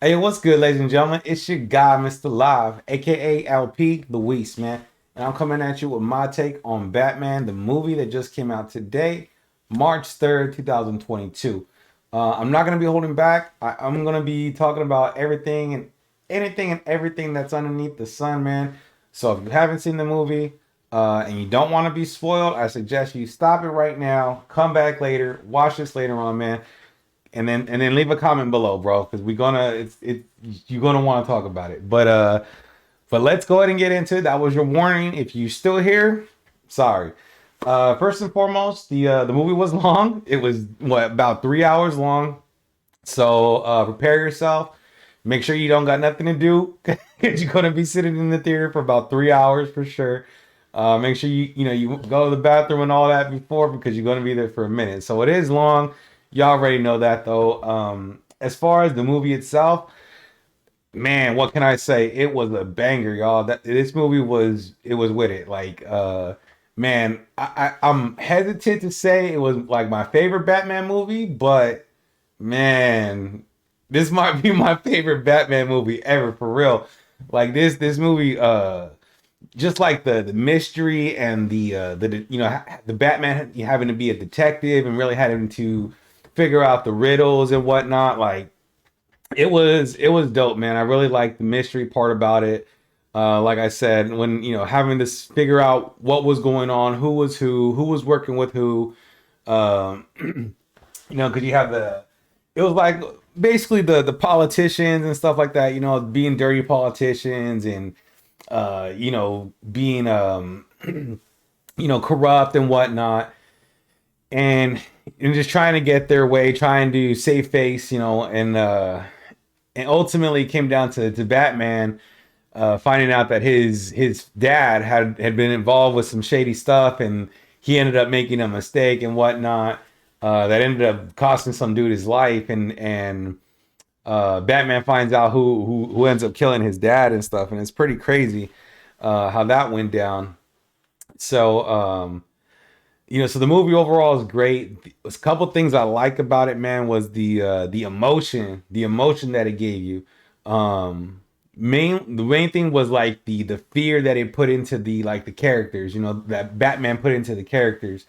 Hey, what's good, ladies and gentlemen? It's your guy, Mr. Live, aka LP Luis, man. And I'm coming at you with my take on Batman, the movie that just came out today, March 3rd, 2022. I'm not going to be holding back. I'm going to be talking about everything and anything and everything that's underneath the sun, man. So if you haven't seen the movie and you don't want to be spoiled, I suggest you stop it right now, come back later, watch this later on, man, and then leave a comment below, bro, because we're gonna it you're gonna want to talk about it. But let's go ahead and get into it. That was your warning. If you still here, sorry. First and foremost, the movie was long. It was about 3 hours long. So prepare yourself. Make sure you don't got nothing to do because you're gonna be sitting in the theater for about 3 hours for sure. Make sure you go to the bathroom and all that before because you're gonna be there for a minute. So it is long. Y'all already know that though. As far as the movie itself, man, what can I say? It was a banger, y'all. That this movie was it was with it. Like, man, I'm hesitant to say it was like my favorite Batman movie, but man, this might be my favorite Batman movie ever for real. Like this movie, just like the mystery and the Batman having to be a detective and really having to figure out the riddles and whatnot. Like it was dope, man. I really liked the mystery part about it. Like I said, when having to figure out what was going on, who was working with who. Um, because you have it was like basically the politicians and stuff like that. Being dirty politicians and being corrupt and whatnot, and just trying to get their way, trying to save face, and ultimately came down to Batman finding out that his dad had been involved with some shady stuff, and he ended up making a mistake and whatnot that ended up costing some dude his life, and Batman finds out who ends up killing his dad and stuff, and it's pretty crazy how that went down. So so the movie overall is great. A couple things I like about it, man, was the emotion that it gave you. The main thing was like the fear that it put into the characters, that Batman put into the characters.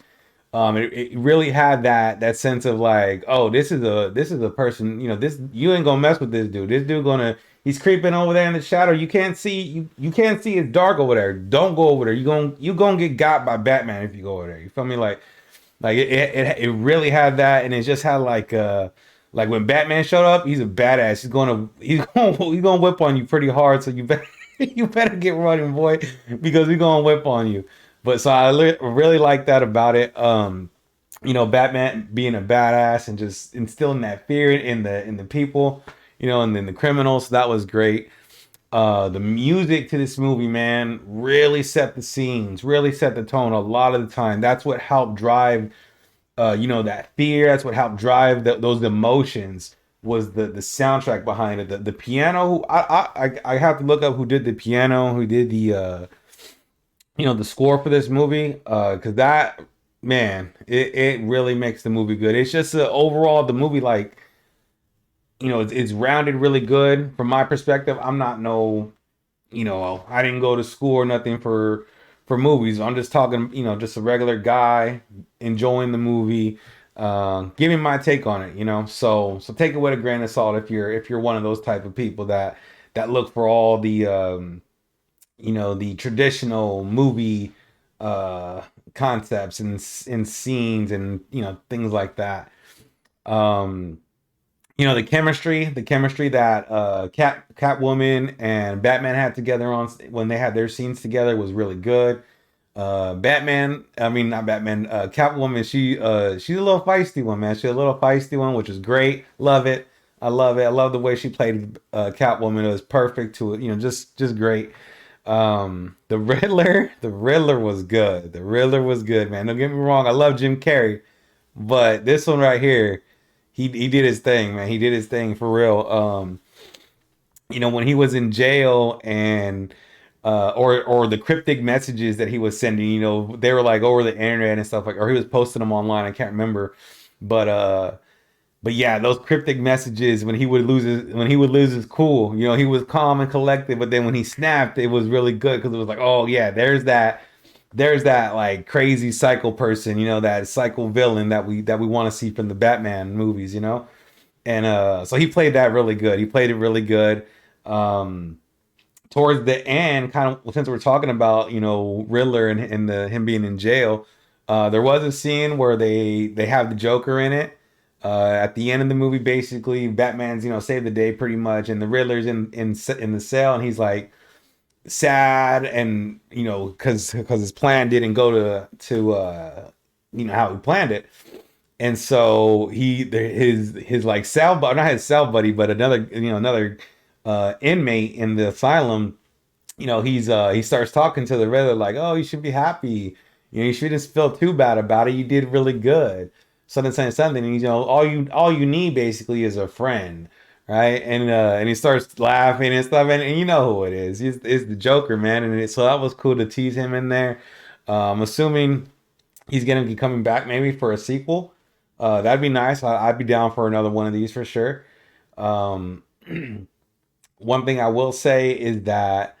It really had that sense of like, oh, this is a person, this you ain't gonna mess with this dude. This dude he's creeping over there in the shadow. You can't see it's dark over there. Don't go over there. You gonna get got by Batman if you go over there. You feel me? Like it really had that, and it just had like when Batman showed up, he's a badass. He's gonna whip on you pretty hard. So you better you better get running, boy, because he's gonna whip on you. But so really like that about it. Batman being a badass and just instilling that fear in the people, and then the criminals. So that was great. The music to this movie, man, really set the scenes, really set the tone a lot of the time. That's what helped drive, that fear. That's what helped drive those emotions. Was the soundtrack behind it? The piano. I have to look up who did the piano, who did the score for this movie, because that, man, it really makes the movie good. It's just overall the movie, like, it's rounded really good from my perspective. I'm not no, I didn't go to school or nothing for movies. I'm just talking, just a regular guy enjoying the movie, giving my take on it. So take it with a grain of salt if you're one of those type of people that look for all the traditional movie uh concepts and scenes and things like that. um the chemistry that Catwoman and Batman had together on when they had their scenes together was really good. Batman, I mean, not Batman, Catwoman, she's a little feisty one, man. She's a little feisty one, which is great. Love it. I love it. I love the way she played Catwoman. It was perfect to it, just great. The Riddler was good. The Riddler was good, man. Don't get me wrong. I love Jim Carrey, but this one right here, he did his thing, man. He did his thing for real. When he was in jail and or the cryptic messages that he was sending, they were like over the internet and stuff like, or he was posting them online. I can't remember, but but yeah, those cryptic messages when he would lose his cool, you know, he was calm and collected, but then when he snapped, it was really good because it was like, oh yeah, there's that like crazy psycho person, you know, that psycho villain that we want to see from the Batman movies, you know. And so he played that really good. He played it really good. Um, Towards the end, kind of since we're talking about, you know, Riddler and the him being in jail, there was a scene where they have the Joker in it. At the end of the movie, basically, Batman's, you know, saved the day pretty much, and the Riddler's in the cell, and he's like sad, and you know, because his plan didn't go to you know how he planned it, and so his like cell buddy, not his cell buddy, but another inmate in the asylum, you know, he starts talking to the Riddler like, oh, you should be happy, you know, you shouldn't feel too bad about it, you did really good, something saying something, and you know, all you need basically is a friend, right? And he starts laughing and stuff, and you know who it is, it's the Joker, man. So that was cool to tease him in there. I'm assuming he's gonna be coming back maybe for a sequel. That'd be nice. I'd be down for another one of these for sure. Um, One thing I will say is that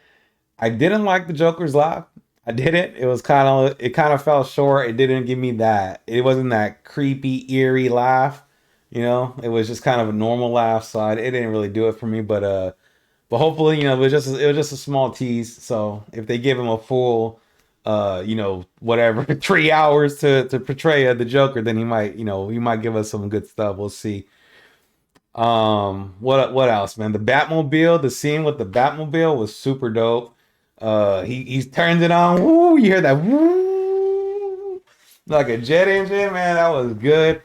I didn't like the Joker's laugh. I didn't. It kind of fell short. It didn't give me that. It wasn't that creepy, eerie laugh. You know, it was just kind of a normal laugh. So it didn't really do it for me. But hopefully, you know, it was just a small tease. So if they give him a full, you know, whatever 3 hours to portray the Joker, then he might give us some good stuff. We'll see. What else, man? The Batmobile, the scene with the Batmobile was super dope. He turns it on. Woo, you hear that woo, like a jet engine, man. That was good.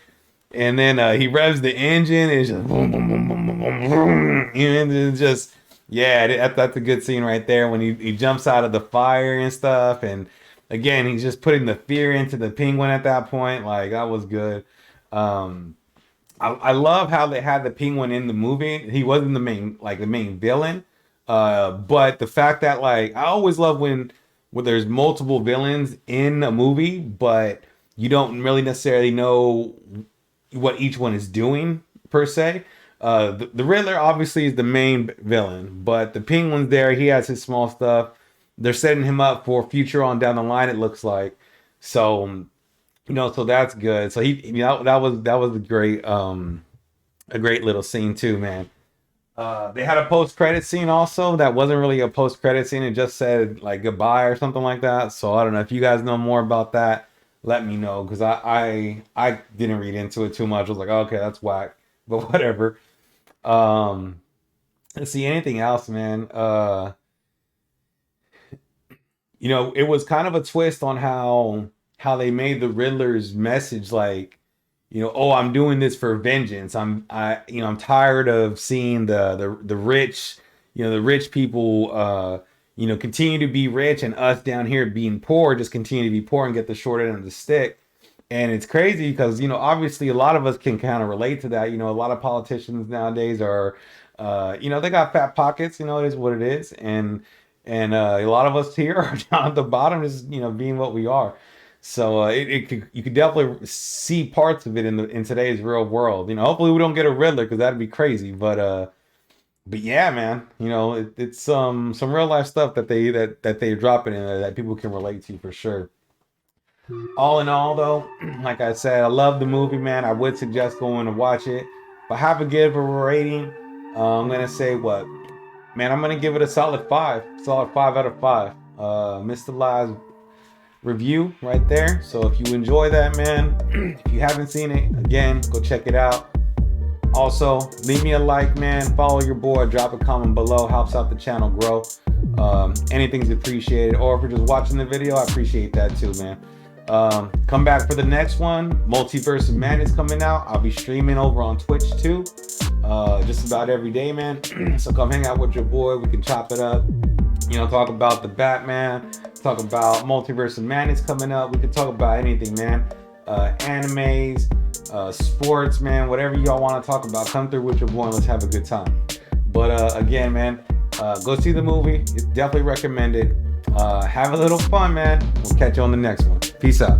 And then he revs the engine, and it's just boom, boom, boom, boom, boom, boom, boom. And it's just yeah, that's a good scene right there when he jumps out of the fire and stuff. And again, he's just putting the fear into the Penguin at that point. Like that was good. Um, I love how they had the Penguin in the movie. He wasn't the main villain. But the fact that like I always love when there's multiple villains in a movie, but you don't really necessarily know what each one is doing per se. The Riddler obviously is the main villain, but the Penguin's there. He has his small stuff. They're setting him up for future on down the line. It looks like so. You know, so that's good. So that was a great little scene too, man. They had a post credit scene also that wasn't really a post credit scene. It just said like goodbye or something like that. So I don't know if you guys know more about that. Let me know because I didn't read into it too much. I was like, oh, okay, that's whack, but whatever. Um, let's see anything else, man. You know, it was kind of a twist on how they made the Riddler's message like, you know, oh, I'm doing this for vengeance. I'm tired of seeing the rich, you know, the rich people, you know, continue to be rich and us down here being poor, just continue to be poor and get the short end of the stick. And it's crazy because, you know, obviously a lot of us can kind of relate to that. You know, a lot of politicians nowadays are, you know, they got fat pockets, you know, it is what it is. And a lot of us here are down at the bottom, just, you know, being what we are. So you could definitely see parts of it in today's real world. You know, hopefully we don't get a Riddler because that'd be crazy. But yeah, man, you know, it's some real life stuff that they're dropping in there that people can relate to for sure. All in all, though, like I said, I love the movie, man. I would suggest going to watch it. If I have to give a rating, I'm gonna say what, man. I'm gonna give it a solid 5 out of 5. Mr. Lies review right there. So if you enjoy that, man, if you haven't seen it, again, go check it out. Also, leave me a like, man. Follow your boy. Drop a comment below. Helps out the channel grow. Anything's appreciated. Or if you're just watching the video, I appreciate that too, man. Come back for the next one. Multiverse of Madness coming out. I'll be streaming over on Twitch too. Just about every day, man. So come hang out with your boy. We can chop it up. You know, talk about the Batman. Talk about Multiverse of Madness coming up. We can talk about anything, man. Animes, sports, man. Whatever y'all want to talk about, come through with your boy and let's have a good time. But again, man, go see the movie. It's definitely recommended. Have a little fun, man. We'll catch you on the next one. Peace out.